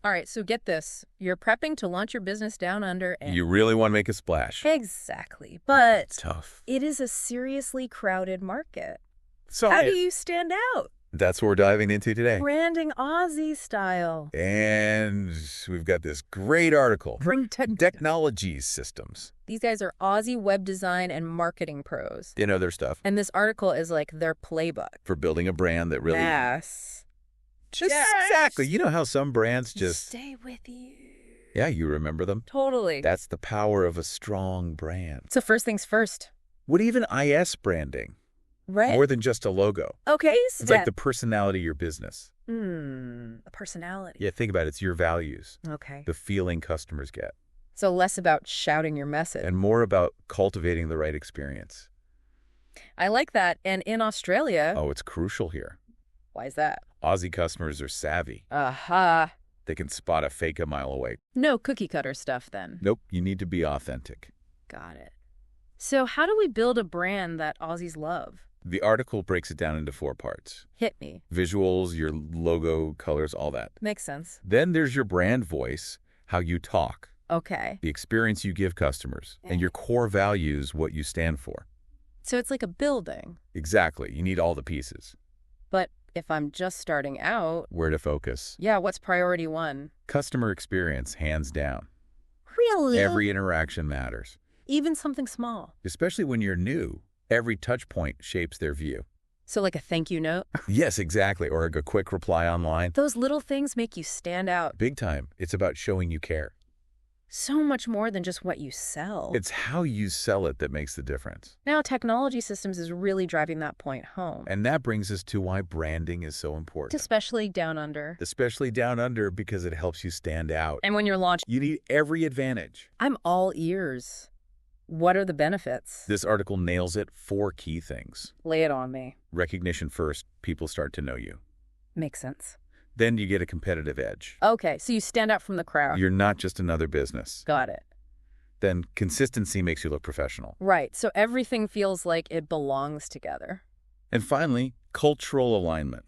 All right, so get this. You're prepping to launch your business down under and... You really want to make a splash. Exactly, but Tough. it is a seriously crowded market. So How do you stand out? that's what we're diving into today. Branding Aussie style. And we've got this great article. Technology Systems. These guys are Aussie web design and marketing pros. They know their stuff. And this article is like their playbook. For building a brand that really... Yes. Just exactly. You know how some brands just... Stay with you. Yeah, you remember them? Totally. That's the power of a strong brand. So first things first. What even IS branding? Right. More than just a logo. Okay. It's like the personality of your business. A personality. Yeah, think about it. It's your values. Okay. The feeling customers get. So less about shouting your message. And more about cultivating the right experience. I like that. And in Australia... Oh, it's crucial here. Why is that? Aussie customers are savvy. Aha. They can spot a fake a mile away. No cookie cutter stuff then. Nope, you need to be authentic. Got it. So how do we build a brand that Aussies love? The article breaks it down into 4 parts. Hit me. Visuals, your logo, colors, all that. Makes sense. Then there's your brand voice, how you talk, Okay. the experience you give customers, and your core values, what you stand for. So it's like a building. Exactly. You need all the pieces. But if I'm just starting out... Where to focus. Yeah, what's priority 1? Customer experience, hands down. Really? Every interaction matters. Even something small. Especially when you're new, every touch point shapes their view. So like a thank you note? Yes, exactly. Or a quick reply online. Those little things make you stand out. Big time. It's about showing you care. So much more than just what you sell. It's how you sell it that makes the difference. Now, technology systems is really driving that point home. And that brings us to why branding is so important. Especially down under. Especially down under because it helps you stand out. And when you're launched, You need every advantage. I'm all ears. What are the benefits? This article nails it. 4 key things. Lay it on me. Recognition first. People start to know you. Makes sense. Then you get a competitive edge. Okay, so you stand out from the crowd. You're not just another business. Got it. Then consistency makes you look professional. Right, so everything feels like it belongs together. And finally, cultural alignment.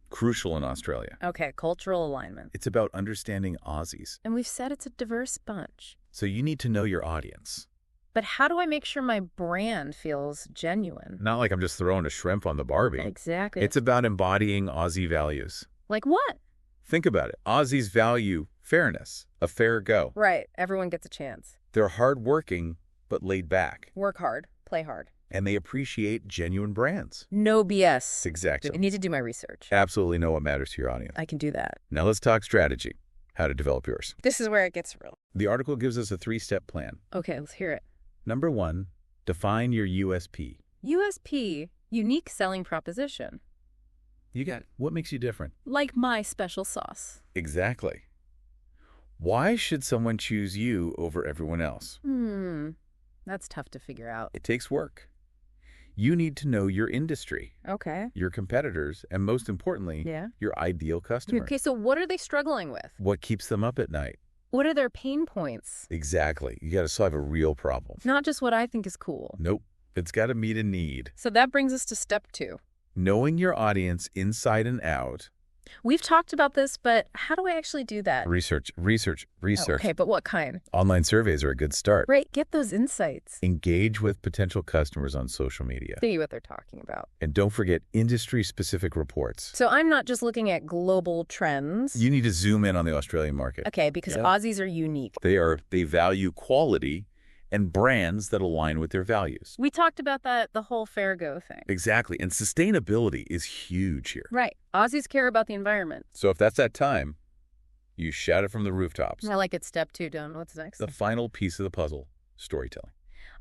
Crucial in Australia. Okay, cultural alignment. It's about understanding Aussies. And we've said it's a diverse bunch. So you need to know your audience. But how do I make sure my brand feels genuine? Not like I'm just throwing a shrimp on the Barbie. Exactly. It's about embodying Aussie values. Like what? Think about it. Aussies value fairness, a fair go. Right, everyone gets a chance. They're hardworking, but laid back. Work hard, play hard. And they appreciate genuine brands. No BS. Exactly. I need to do my research. Absolutely know what matters to your audience. I can do that. Now let's talk strategy, how to develop yours. This is where it gets real. The article gives us a 3-step plan. Okay, let's hear it. Number 1, define your USP. USP, unique selling proposition. You got it. What makes you different? Like my special sauce. Exactly. Why should someone choose you over everyone else? That's tough to figure out. It takes work. You need to know your industry, Okay. your competitors, and most importantly, Yeah. your ideal customer. Okay, so what are they struggling with? What keeps them up at night? What are their pain points? Exactly. You got to solve a real problem. Not just what I think is cool. Nope. It's got to meet a need. So that brings us to step 2. Knowing your audience inside and out. We've talked about this, but how do I actually do that? Research. Okay, but what kind? Online surveys are a good start. Right, get those insights. Engage with potential customers on social media. See what they're talking about. And don't forget industry-specific reports. So I'm not just looking at global trends. You need to zoom in on the Australian market. Okay, because Aussies are unique. They value quality and brands that align with their values. We talked about that, the whole fair go thing. Exactly. And sustainability is huge here. Right. Aussies care about the environment. So if that's that time, you shout it from the rooftops. I like it. Step 2 done. What's next? The final piece of the puzzle, storytelling.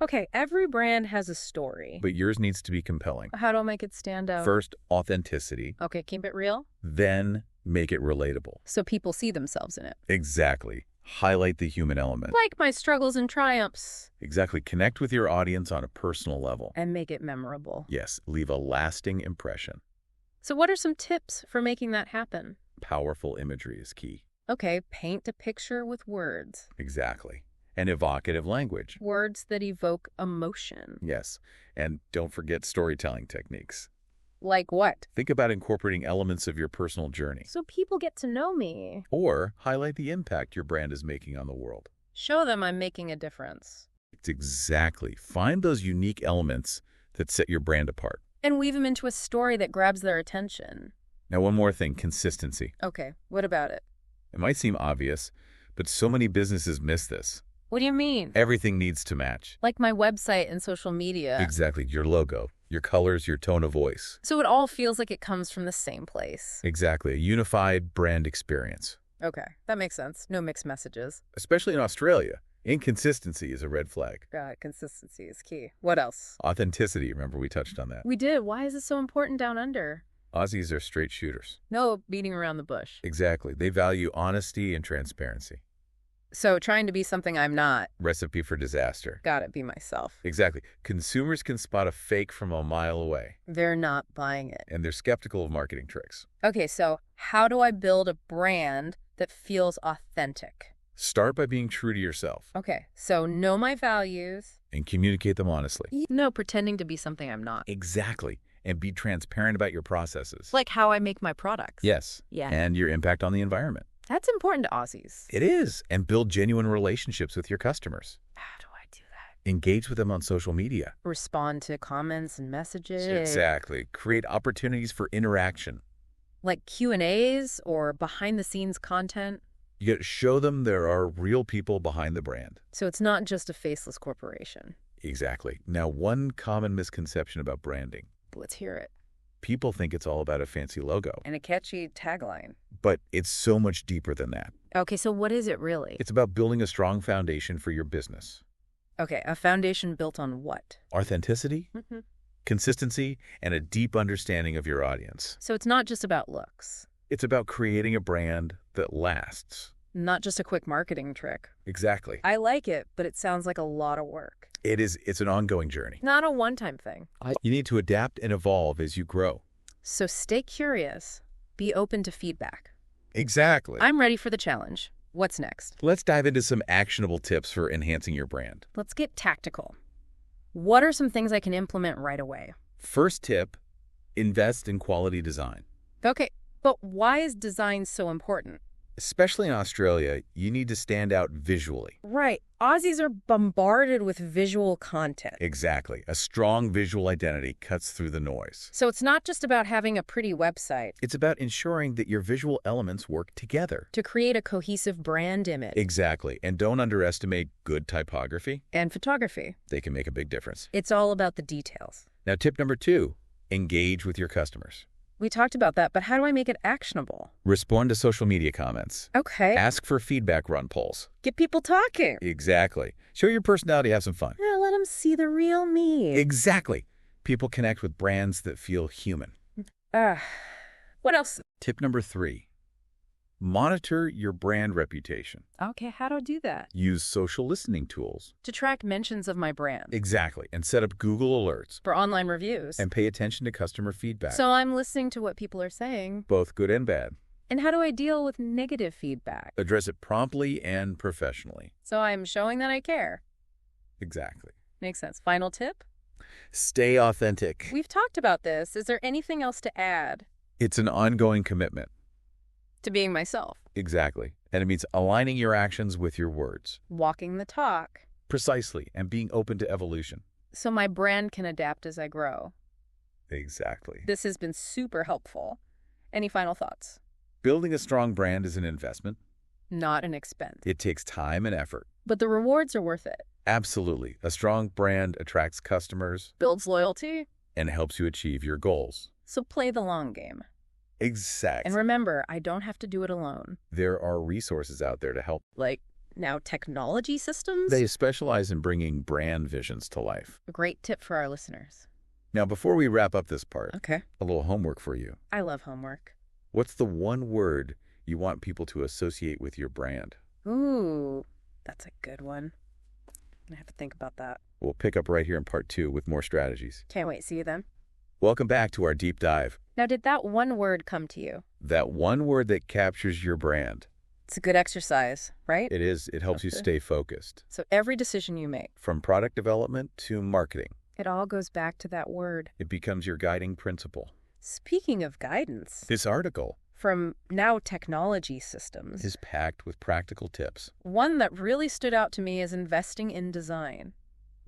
Okay, every brand has a story. But yours needs to be compelling. How do I make it stand out? First, authenticity. Okay, keep it real. Then make it relatable. So people see themselves in it. Exactly. Highlight the human element. Like my struggles and triumphs. Exactly. Connect with your audience on a personal level. And make it memorable. Yes. Leave a lasting impression. So what are some tips for making that happen? Powerful imagery is key. Okay, paint a picture with words. Exactly. And evocative language. Words that evoke emotion. Yes. And don't forget storytelling techniques. Like what? Think about incorporating elements of your personal journey. So people get to know me. Or highlight the impact your brand is making on the world. Show them I'm making a difference. Exactly. Find those unique elements that set your brand apart. And weave them into a story that grabs their attention. Now, one more thing, consistency. Okay, what about it? It might seem obvious, but so many businesses miss this. What do you mean? Everything needs to match. Like my website and social media. Exactly. Your logo, your colors, your tone of voice. So it all feels like it comes from the same place. Exactly. A unified brand experience. Okay, that makes sense. No mixed messages. Especially in Australia, inconsistency is a red flag. Consistency is key. What else? Authenticity, remember we touched on that. We did. Why is it so important down under? Aussies are straight shooters. No beating around the bush. Exactly. They value honesty and transparency. So trying to be something I'm not. Recipe for disaster. Gotta be myself. Exactly. Consumers can spot a fake from a mile away. They're not buying it. And they're skeptical of marketing tricks. Okay, so how do I build a brand that feels authentic? Start by being true to yourself. Okay, so know my values. And communicate them honestly. No pretending to be something I'm not. Exactly. And be transparent about your processes. Like how I make my products. Yes. Yeah. And your impact on the environment. That's important to Aussies. It is. And build genuine relationships with your customers. How do I do that? Engage with them on social media. Respond to comments and messages. Exactly. Create opportunities for interaction. Like Q&As or behind-the-scenes content. You got to show them there are real people behind the brand. So it's not just a faceless corporation. Exactly. Now, one common misconception about branding. Let's hear it. People think it's all about a fancy logo. And a catchy tagline. But it's so much deeper than that. Okay, so what is it really? It's about building a strong foundation for your business. Okay, a foundation built on what? Authenticity, consistency, and a deep understanding of your audience. So it's not just about looks. It's about creating a brand that lasts. Not just a quick marketing trick. Exactly. I like it, but it sounds like a lot of work. It is. It's an ongoing journey. Not a one-time thing. You need to adapt and evolve as you grow. So stay curious. Be open to feedback. Exactly. I'm ready for the challenge. What's next? Let's dive into some actionable tips for enhancing your brand. Let's get tactical. What are some things I can implement right away? First tip, invest in quality design. Okay, but why is design so important? Especially in Australia, you need to stand out visually. Right. Aussies are bombarded with visual content. Exactly. A strong visual identity cuts through the noise. So it's not just about having a pretty website. It's about ensuring that your visual elements work together. To create a cohesive brand image. Exactly. And don't underestimate good typography. And photography. They can make a big difference. It's all about the details. Now, tip number 2, engage with your customers. We talked about that, but how do I make it actionable? Respond to social media comments. Okay. Ask for feedback run polls. Get people talking. Exactly. Show your personality, have some fun. Yeah, let them see the real me. Exactly. People connect with brands that feel human. What else? Tip number 3, monitor your brand reputation. Okay, how do I do that? Use social listening tools. To track mentions of my brand. Exactly. And set up Google alerts. For online reviews. And pay attention to customer feedback. So I'm listening to what people are saying. Both good and bad. And how do I deal with negative feedback? Address it promptly and professionally. So I'm showing that I care. Exactly. Makes sense. Final tip? Stay authentic. We've talked about this. Is there anything else to add? It's an ongoing commitment. To being myself. Exactly. And it means aligning your actions with your words. Walking the talk. Precisely. And being open to evolution. So my brand can adapt as I grow. Exactly. This has been super helpful. Any final thoughts? Building a strong brand is an investment. Not an expense. It takes time and effort. But the rewards are worth it. Absolutely. A strong brand attracts customers. Builds loyalty. And helps you achieve your goals. So play the long game. Exactly. And remember, I don't have to do it alone. There are resources out there to help. Like now technology systems? They specialize in bringing brand visions to life. A great tip for our listeners. Now, before we wrap up this part, Okay. a little homework for you. I love homework. What's the one word you want people to associate with your brand? Ooh, that's a good one. I have to think about that. We'll pick up right here in part 2 with more strategies. Can't wait. See you then. Welcome back to our deep dive. Now, did that one word come to you? That one word that captures your brand. It's a good exercise, right? It is. It helps you stay focused. So every decision you make, From product development to marketing, it all goes back to that word. it becomes your guiding principle. Speaking of guidance, This article from Now Technology Systems, is packed with practical tips. one that really stood out to me is investing in design.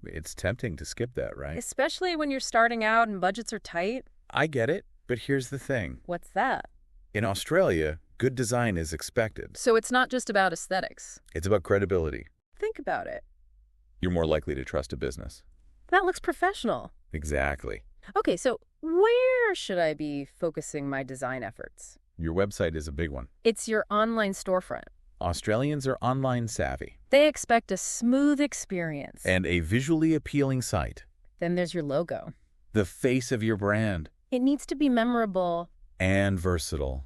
It's tempting to skip that, right? Especially when you're starting out and budgets are tight. I get it, but here's the thing. What's that? In Australia, good design is expected. So it's not just about aesthetics. It's about credibility. Think about it. You're more likely to trust a business. That looks professional. Exactly. Okay, so where should I be focusing my design efforts? Your website is a big one. It's your online storefront. Australians are online savvy. They expect a smooth experience. And a visually appealing site. Then there's your logo. The face of your brand. It needs to be memorable. And versatile.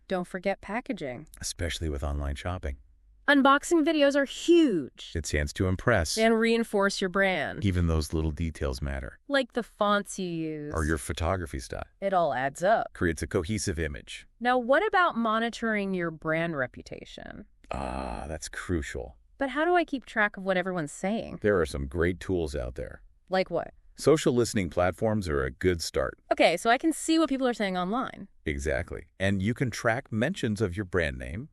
Don't forget packaging. Especially with online shopping. Unboxing videos are huge. It's a chance to impress. And reinforce your brand. Even those little details matter. Like the fonts you use. Or your photography style. It all adds up. Creates a cohesive image. Now, what about monitoring your brand reputation? Ah, that's crucial. But how do I keep track of what everyone's saying? There are some great tools out there. Like what? Social listening platforms are a good start. Okay, so I can see what people are saying online. Exactly. And you can track mentions of your brand name.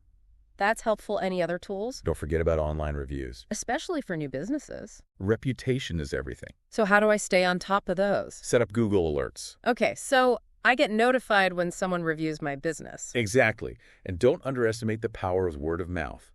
That's helpful. Any other tools? Don't forget about online reviews. Especially for new businesses. Reputation is everything. So how do I stay on top of those? Set up Google alerts. Okay, so I get notified when someone reviews my business. Exactly. And don't underestimate the power of word of mouth.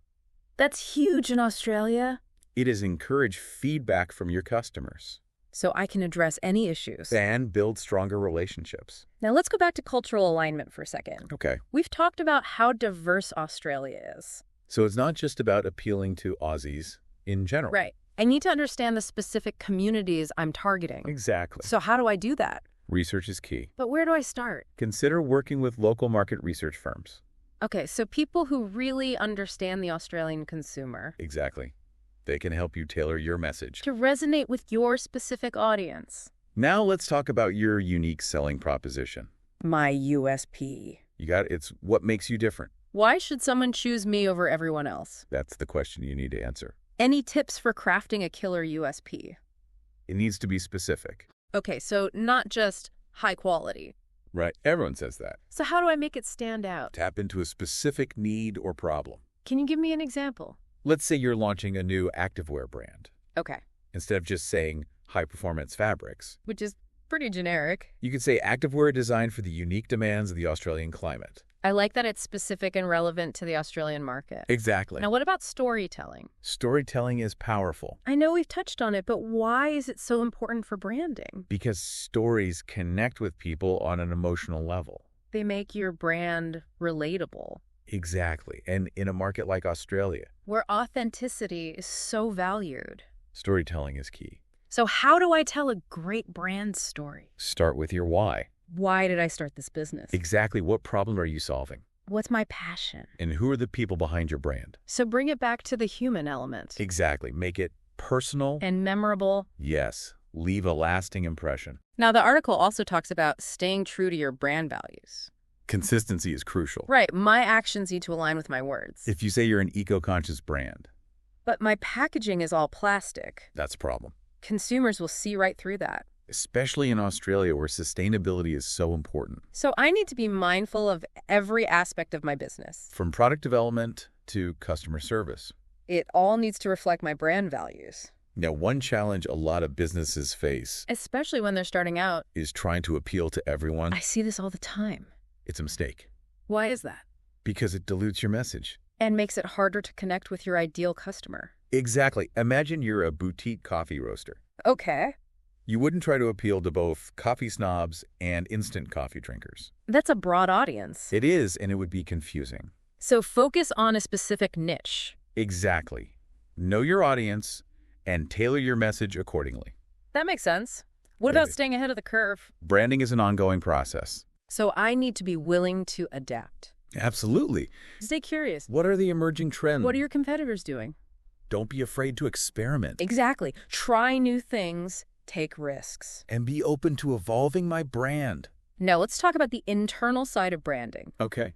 That's huge in Australia. It is encourage feedback from your customers. So I can address any issues. And build stronger relationships. Now let's go back to cultural alignment for a second. Okay. We've talked about how diverse Australia is. So it's not just about appealing to Aussies in general. Right. I need to understand the specific communities I'm targeting. Exactly. So how do I do that? Research is key. But where do I start? Consider working with local market research firms. Okay, so people who really understand the Australian consumer. Exactly. They can help you tailor your message to resonate with your specific audience. Now let's talk about your unique selling proposition. My USP. You got it. It's what makes you different. Why should someone choose me over everyone else? That's the question you need to answer. Any tips for crafting a killer USP? It needs to be specific. Okay, so not just high quality. Right. Everyone says that. So how do I make it stand out? Tap into a specific need or problem. Can you give me an example? Let's say you're launching a new activewear brand. Okay. Instead of just saying high-performance fabrics, Which is pretty generic. you could say activewear designed for the unique demands of the Australian climate. I like that it's specific and relevant to the Australian market. Exactly. Now, what about storytelling? Storytelling is powerful I know we've touched on it, but why is it so important for branding? because stories connect with people on an emotional level. They make your brand relatable. Exactly. And in a market like Australia, Where authenticity is so valued. storytelling is key. So how do I tell a great brand story? Start with your why. Why did I start this business? Exactly what problem are you solving? What's my passion? And who are the people behind your brand? So bring it back to the human element. Exactly. Make it personal. And memorable. Yes. Leave a lasting impression. Now, the article also talks about staying true to your brand values. Consistency is crucial. Right. My actions need to align with my words. If you say you're an eco-conscious brand, But my packaging is all plastic. that's a problem. Consumers will see right through that. Especially in Australia where sustainability is so important. So I need to be mindful of every aspect of my business. From product development to customer service. It all needs to reflect my brand values. Now, one challenge a lot of businesses face Especially when they're starting out. is trying to appeal to everyone. I see this all the time. It's a mistake Why is that? because it dilutes your message. And makes it harder to connect with your ideal customer. Exactly. Imagine you're a boutique coffee roaster. Okay. You wouldn't try to appeal to both coffee snobs and instant coffee drinkers. That's a broad audience. It is, and it would be confusing. So focus on a specific niche. Exactly. Know your audience and tailor your message accordingly. That makes sense. What about staying ahead of the curve? Branding is an ongoing process. So I need to be willing to adapt. Absolutely. Stay curious. What are the emerging trends? What are your competitors doing? Don't be afraid to experiment. Exactly. Try new things. Take risks. And be open to evolving my brand. Now let's talk about the internal side of branding. Okay.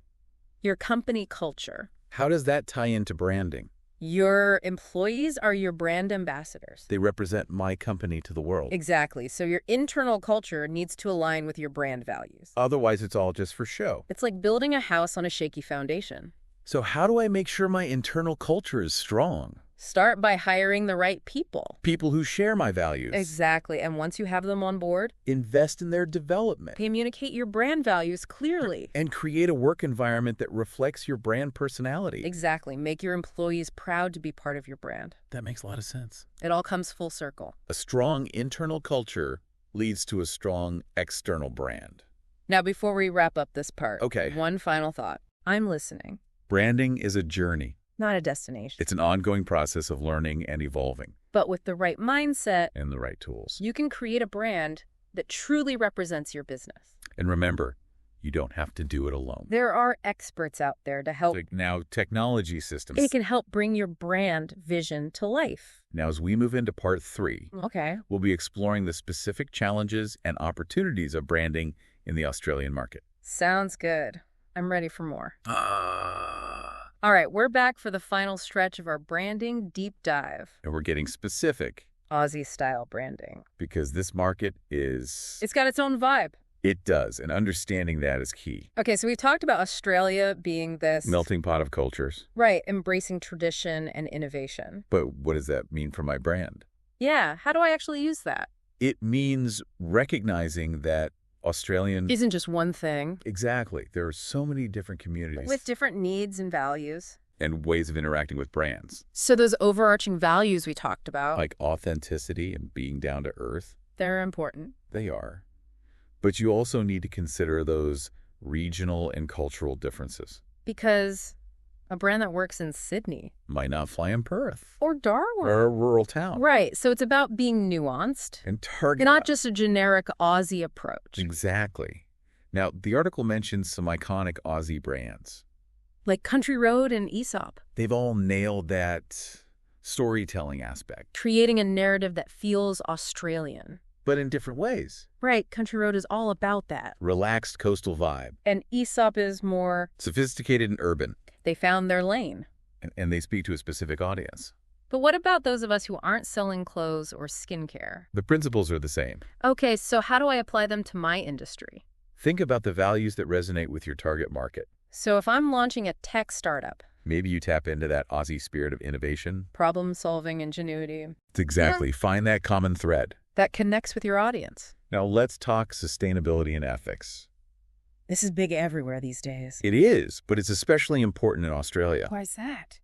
Your company culture. How does that tie into branding? Your employees are your brand ambassadors. They represent my company to the world. Exactly. So your internal culture needs to align with your brand values. Otherwise, it's all just for show. It's like building a house on a shaky foundation. So how do I make sure my internal culture is strong? Start by hiring the right people. People who share my values. Exactly. And once you have them on board, Invest in their development. communicate your brand values clearly. And create a work environment that reflects your brand personality. Exactly. Make your employees proud to be part of your brand. That makes a lot of sense. It all comes full circle. A strong internal culture leads to a strong external brand. Now, before we wrap up this part, Okay. one final thought. I'm listening, Branding is a journey. not a destination. It's an ongoing process of learning and evolving, But with the right mindset, and the right tools. you can create a brand that truly represents your business. And remember, you don't have to do it alone. There are experts out there to help. Like now, technology systems. It can help bring your brand vision to life. Now, as we move into part 3, Okay. we'll be exploring the specific challenges and opportunities of branding in the Australian market. Sounds good. I'm ready for more. All right, we're back for the final stretch of our branding deep dive. And we're getting specific Aussie-style branding. because this market is... It's got its own vibe. It does, and understanding that is key. Okay, so we've talked about Australia being this... Melting pot of cultures. Right, embracing tradition and innovation. But what does that mean for my brand? Yeah, how do I actually use that? It means recognizing that Australian... Isn't just one thing. Exactly. There are so many different communities With different needs and values. and ways of interacting with brands, So those overarching values we talked about, like authenticity and being down to earth. they're important. They are. But you also need to consider those regional and cultural differences. Because a brand that works in Sydney Might not fly in Perth or Darwin. or a rural town. Right, so it's about being nuanced. And target... Not just a generic Aussie approach. Exactly. Now, the article mentions some iconic Aussie brands. Like Country Road and Aesop. They've all nailed that storytelling aspect, Creating a narrative that feels Australian. but in different ways. Right, Country Road is all about that. Relaxed coastal vibe, And Aesop is more, sophisticated and urban, they found their lane. and they speak to a specific audience. But what about those of us who aren't selling clothes or skincare? The principles are the same. Okay, so how do I apply them to my industry? Think about the values that resonate with your target market. So if I'm launching a tech startup, Maybe you tap into that Aussie spirit of innovation. problem-solving ingenuity, It's exactly. Find that common thread. that connects with your audience. Now let's talk sustainability and ethics. This is big everywhere these days. It is, but it's especially important in Australia. Why is that?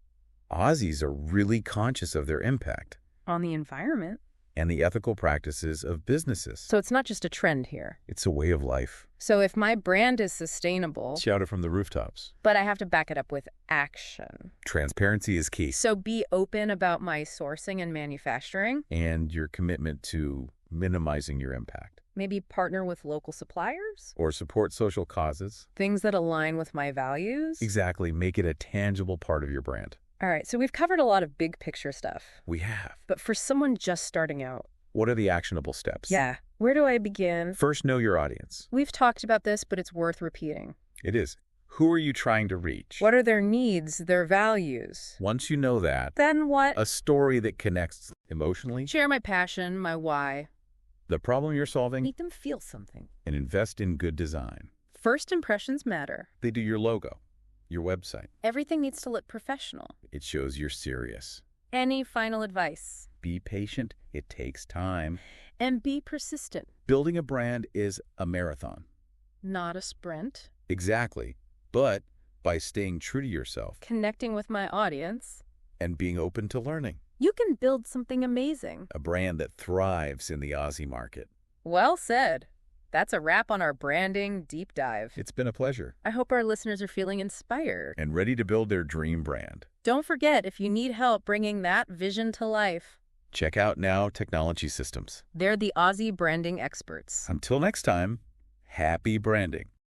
Aussies are really conscious of their impact On the environment. and the ethical practices of businesses. So it's not just a trend here. It's a way of life. So if my brand is sustainable, Shout it from the rooftops. but I have to back it up with action. Transparency is key. So be open about my sourcing and manufacturing. And your commitment to minimizing your impact. Maybe partner with local suppliers. Or support social causes. Things that align with my values. Exactly. Make it a tangible part of your brand. All right, so we've covered a lot of big picture stuff. We have. But for someone just starting out, What are the actionable steps? yeah, where do I begin? First, know your audience. We've talked about this, but it's worth repeating. It is. Who are you trying to reach? What are their needs, their values? Once you know that, Then what? a story that connects emotionally, Share my passion, my why. the problem you're solving, Make them feel something. and invest in good design. First impressions matter. They do your logo, your website. Everything needs to look professional. It shows you're serious. Any final advice? Be patient. It takes time. And be persistent, Building a brand is a marathon. not a sprint. Exactly. But by staying true to yourself Connecting with my audience, and being open to learning, you can build something amazing. a brand that thrives in the Aussie market. Well said. That's a wrap on our branding deep dive. It's been a pleasure. I hope our listeners are feeling inspired. And ready to build their dream brand. Don't forget, if you need help bringing that vision to life, Check out Now Technology Systems. they're the Aussie branding experts. Until next time, happy branding.